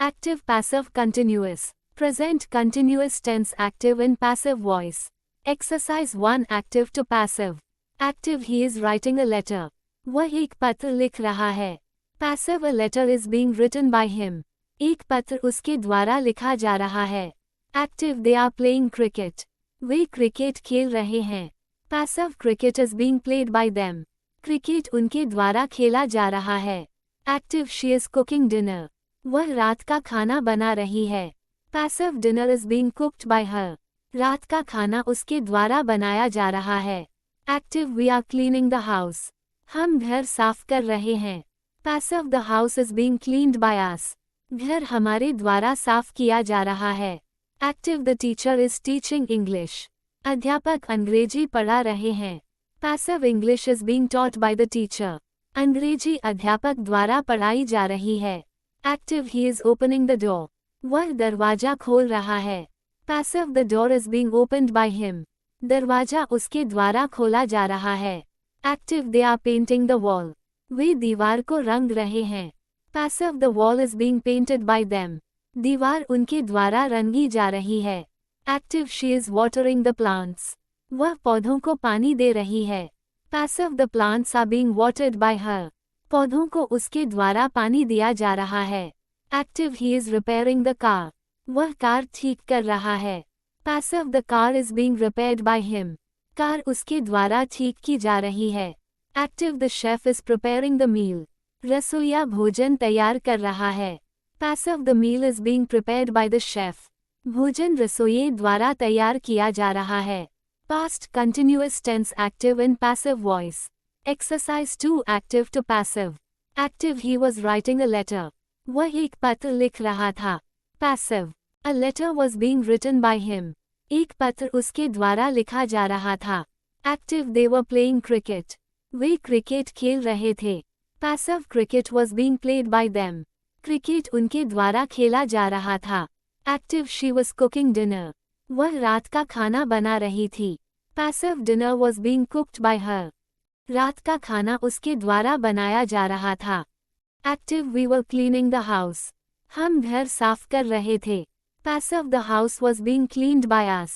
Active passive continuous. Present continuous tense active in passive voice. Exercise 1 active to passive. Active he is writing a letter. वह एक पत्र लिख रहा है. Passive a letter is being written by him. एक पत्र उसके द्वारा लिखा जा रहा है. Active they are playing cricket. Way cricket खेल रहे हैं. Passive cricket is being played by them. Cricket उनके द्वारा खेला जा रहा है. Active she is cooking dinner. वह रात का खाना बना रही है. Passive dinner is being cooked by her. रात का खाना उसके द्वारा बनाया जा रहा है. Active we are cleaning the house. हम घर साफ कर रहे हैं. Passive the house is being cleaned by us. घर हमारे द्वारा साफ किया जा रहा है. Active the teacher is teaching English. अध्यापक अंग्रेजी पढ़ा रहे हैं. Passive English is being taught by the teacher. अंग्रेजी अध्यापक द्वारा पढ़ाई जा रही है. Active he is opening the door. वह दरवाजा खोल रहा है. Passive the door is being opened by him. दरवाजा उसके द्वारा खोला जा रहा है. Active they are painting the wall. वे दीवार को रंग रहे हैं. Passive the wall is being painted by them. दीवार उनके द्वारा रंगी जा रही है. Active she is watering the plants. वह पौधों को पानी दे रही है. Passive the plants are being watered by her. पौधों को उसके द्वारा पानी दिया जा रहा है. Active he is repairing the car. वह कार ठीक कर रहा है. Passive the car is being repaired by him. Car उसके द्वारा ठीक की जा रही है. Active the chef is preparing the meal. रसोइया भोजन तैयार कर रहा है. Passive the meal is being prepared by the chef. भोजन रसोइये द्वारा तैयार किया जा रहा है. Past continuous tense active in passive voice. Exercise 2 active to passive. Active he was writing a letter. वह एक पत्र लिख रहा था. Passive. A letter was being written by him. एक पत्र उसके द्वारा लिखा जा रहा था. Active they were playing cricket. Way cricket खेल रहे थे. Passive cricket was being played by them. Cricket उनके द्वारा खेला जा रहा था. Active she was cooking dinner. वह रात का खाना बना रही थी. Passive dinner was being cooked by her. रात का खाना उसके द्वारा बनाया जा रहा था. Active we were cleaning the house. हम घर साफ कर रहे थे. Passive the house was being cleaned by us.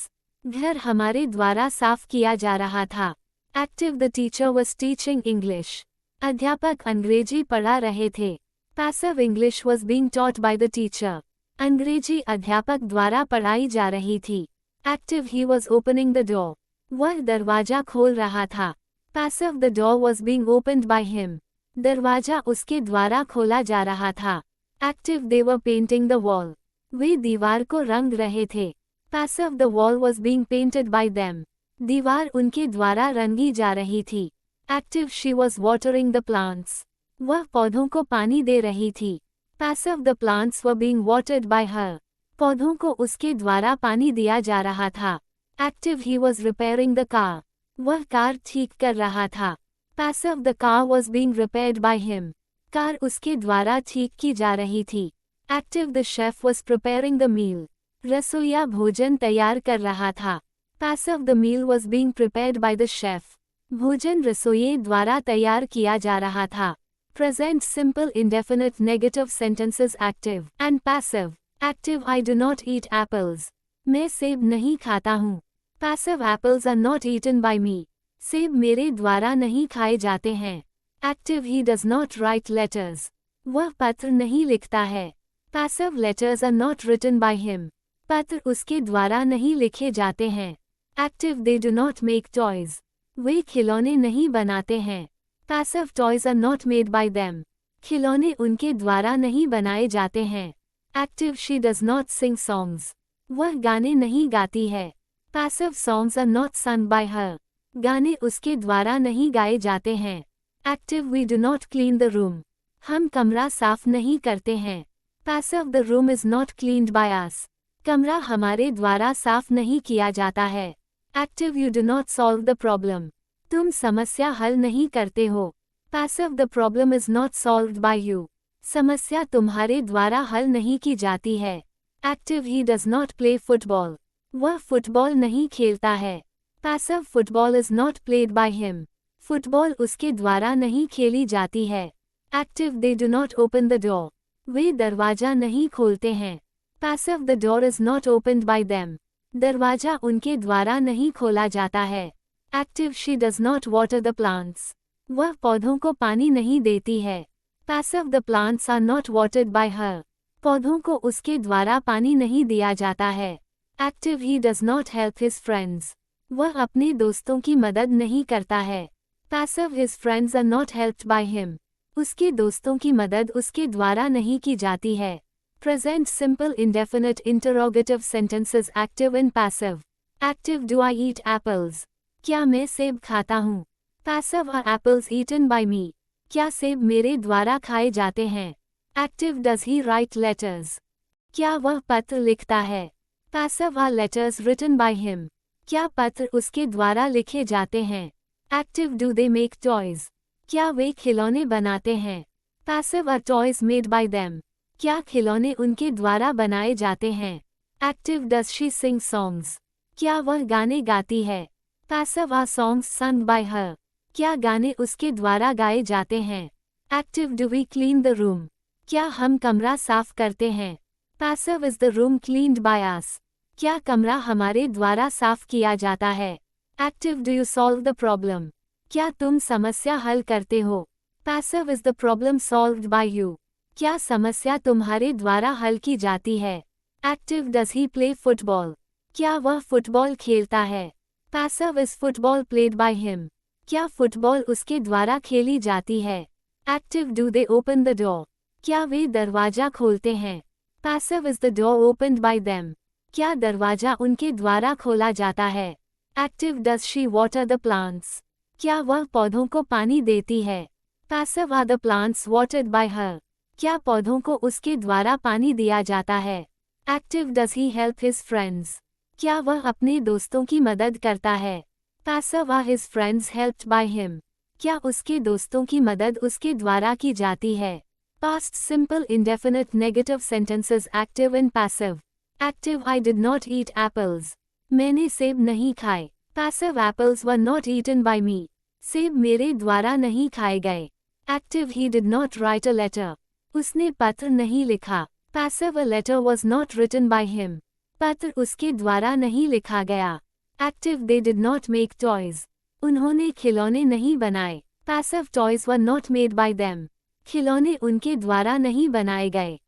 घर हमारे द्वारा साफ किया जा रहा था. Active the teacher was teaching English. अध्यापक अंग्रेजी पढ़ा रहे थे. Passive English was being taught by the teacher. अंग्रेजी अध्यापक द्वारा पढ़ाई जा रही थी. Active he was opening the door. वह दरवाजा खोल रहा था. Passive the door was being opened by him. दरवाजा उसके द्वारा खोला जा रहा था. Active they were painting the wall. वे दीवार को रंग रहे थे. Passive the wall was being painted by them. दीवार उनके द्वारा रंगी जा रही थी. Active she was watering the plants. वह पौधों को पानी दे रही थी. Passive the plants were being watered by her. पौधों को उसके द्वारा पानी दिया जा रहा था. Active he was repairing the car. वह कार ठीक कर रहा था. Passive the car was being repaired by him. Car उसके द्वारा ठीक की जा रही थी. Active the chef was preparing the meal. रसोइया भोजन तैयार कर रहा था. Passive the meal was being prepared by the chef. भोजन रसोइये द्वारा तैयार किया जा रहा था. Present simple indefinite negative sentences active and passive. Active I do not eat apples. मैं सेब नहीं खाता हूँ. Passive apples are not eaten by me. सेब मेरे द्वारा नहीं खाए जाते हैं. Active he does not write letters. वह पत्र नहीं लिखता है. Passive letters are not written by him. पत्र उसके द्वारा नहीं लिखे जाते हैं. Active they do not make toys. वे खिलौने नहीं बनाते हैं. Passive toys are not made by them. खिलौने उनके द्वारा नहीं बनाए जाते हैं. Active she does not sing songs. वह गाने नहीं गाती है. Passive songs are not sung by her. गाने उसके द्वारा नहीं गाए जाते हैं. Active we do not clean the room. हम कमरा साफ नहीं करते हैं. Passive the room is not cleaned by us. कमरा हमारे द्वारा साफ नहीं किया जाता है. Active you do not solve the problem. तुम समस्या हल नहीं करते हो. Passive the problem is not solved by you. समस्या तुम्हारे द्वारा हल नहीं की जाती है. Active he does not play football. वह फुटबॉल नहीं खेलता है. Passive football is not played by him. Football उसके द्वारा नहीं खेली जाती है. Active they do not open the door. वे दरवाजा नहीं खोलते हैं। Passive the door is not opened by them. दरवाजा उनके द्वारा नहीं खोला जाता है। Active she does not water the plants. वह पौधों को पानी नहीं देती है। Passive the plants are not watered by her. पौधों को उसके द्वारा पानी नहीं दिया जाता है। Active he does not help his friends. वह अपने दोस्तों की मदद नहीं करता है। Passive his friends are not helped by him. उसके दोस्तों की मदद उसके द्वारा नहीं की जाती है। Present simple indefinite interrogative sentences active and passive. Active do I eat apples. क्या मैं सेब खाता हूँ। Passive are apples eaten by me. क्या सेब मेरे द्वारा खाए जाते हैं। Active does he write letters. क्या वह पत्र लिखता है। Passive are letters written by him. क्या पत्र उसके द्वारा लिखे जाते हैं। Active do they make toys. क्या वे खिलौने बनाते हैं। Passive are toys made by them. क्या खिलौने उनके द्वारा बनाए जाते हैं। Active does she sing songs. क्या वह गाने गाती है। Passive are songs sung by her. क्या गाने उसके द्वारा गाए जाते हैं। Active do we clean the room. क्या हम कमरा साफ करते हैं। Passive is the room cleaned by us. क्या कमरा हमारे द्वारा साफ किया जाता है। Active do you solve the problem. क्या तुम समस्या हल करते हो। Passive is the problem solved by you. क्या समस्या तुम्हारे द्वारा हल की जाती है। Active does he play football. क्या वह फुटबॉल खेलता है। Passive is football played by him. क्या फुटबॉल उसके द्वारा खेली जाती है। Active do they open the door. क्या वे दरवाजा खोलते हैं। Passive is the door opened by them. क्या दरवाजा उनके द्वारा खोला जाता है। Active does she water the plants. क्या वह पौधों को पानी देती है। Passive are the plants watered by her. क्या पौधों को उसके द्वारा पानी दिया जाता है। Active does he help his friends. क्या वह अपने दोस्तों की मदद करता है। Passive are his friends helped by him. क्या उसके दोस्तों की मदद उसके द्वारा की जाती है। Past simple indefinite negative sentences active and passive. Active I did not eat apples. मैंने सेब नहीं खाए। Passive apples were not eaten by me. सेब मेरे द्वारा नहीं खाए गए। Active he did not write a letter. उसने पत्र नहीं लिखा। Passive a letter was not written by him. पत्र उसके द्वारा नहीं लिखा गया। Active they did not make toys. उन्होंने खिलौने नहीं बनाए। Passive toys were not made by them. खिलौने उनके द्वारा नहीं बनाए गए।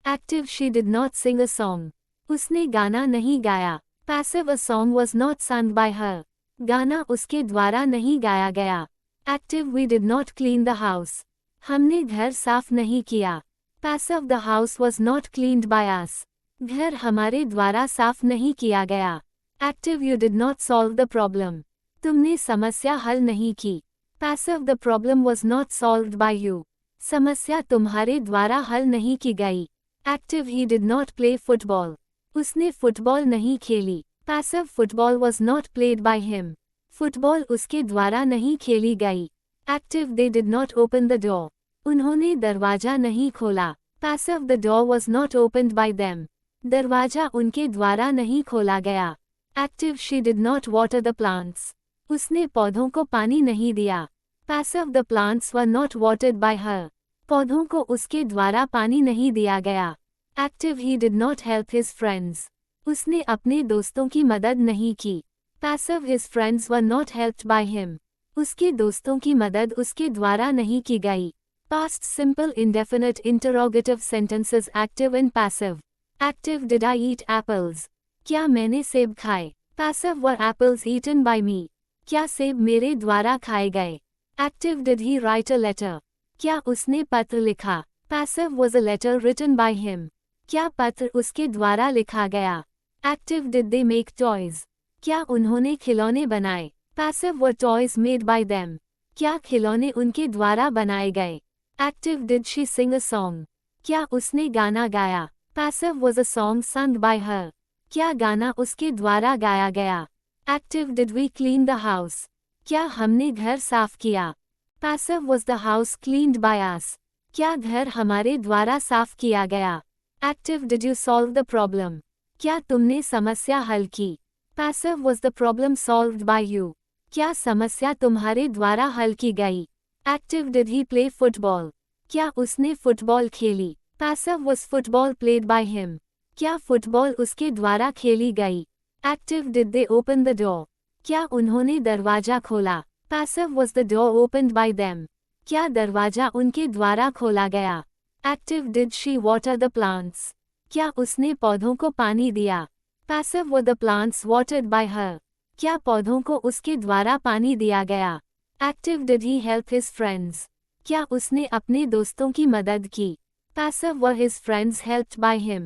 Active she did not sing a song. उसने गाना नहीं गाया। Passive a song was not sung by her. गाना उसके द्वारा नहीं गाया गया। Active we did not clean the house. हमने घर साफ नहीं किया। Passive the house was not cleaned by us. घर हमारे द्वारा साफ नहीं किया गया। Active you did not solve the problem. तुमने समस्या हल नहीं की। Passive the problem was not solved by you. समस्या तुम्हारे द्वारा हल नहीं की गई। Active he did not play football. उसने फुटबॉल नहीं खेली। Passive football was not played by him. Football उसके द्वारा नहीं खेली गई। Active they did not open the door. उन्होंने दरवाजा नहीं खोला। Passive the door was not opened by them. दरवाजा उनके द्वारा नहीं खोला गया। Active she did not water the plants. उसने पौधों को पानी नहीं दिया। Passive the plants were not watered by her. पौधों को उसके द्वारा पानी नहीं दिया गया। Active he did not help his friends. उसने अपने दोस्तों की मदद नहीं की। Passive his friends were not helped by him. उसके दोस्तों की मदद उसके द्वारा नहीं की गई। Past simple indefinite interrogative sentences active and passive. Active did I eat apples. क्या मैंने सेब खाए। Passive were apples eaten by me. क्या सेब मेरे द्वारा खाए गए। Active did he write a letter. क्या उसने पत्र लिखा। Passive was a letter written by him. क्या पत्र उसके द्वारा लिखा गया। Active did they make toys. क्या उन्होंने खिलौने बनाए। Passive were toys made by them. क्या खिलौने उनके द्वारा बनाए गए। Active did she sing a song. क्या उसने गाना गाया। Passive was a song sung by her. क्या गाना उसके द्वारा गाया गया। Active did we clean the house. क्या हमने घर साफ किया। Passive was the house cleaned by us. क्या घर हमारे द्वारा साफ किया गया। Active did you solve the problem. क्या तुमने समस्या हल की। Passive was the problem solved by you. क्या समस्या तुम्हारे द्वारा हल की गई। Active did he play football. क्या उसने फुटबॉल खेली। Passive was football played by him. क्या फुटबॉल उसके द्वारा खेली गई? Active did they open the door? क्या उन्होंने दरवाजा खोला? Passive was the door opened by them. क्या दरवाजा उनके द्वारा खोला गया? Active did she water the plants? क्या उसने पौधों को पानी दिया? Passive were the plants watered by her. क्या पौधों को उसके द्वारा पानी दिया गया? Active did he help his friends? क्या उसने अपने दोस्तों की मदद की? Passive were his friends helped by him.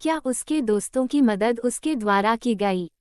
क्या उसके दोस्तों की मदद उसके द्वारा की गई?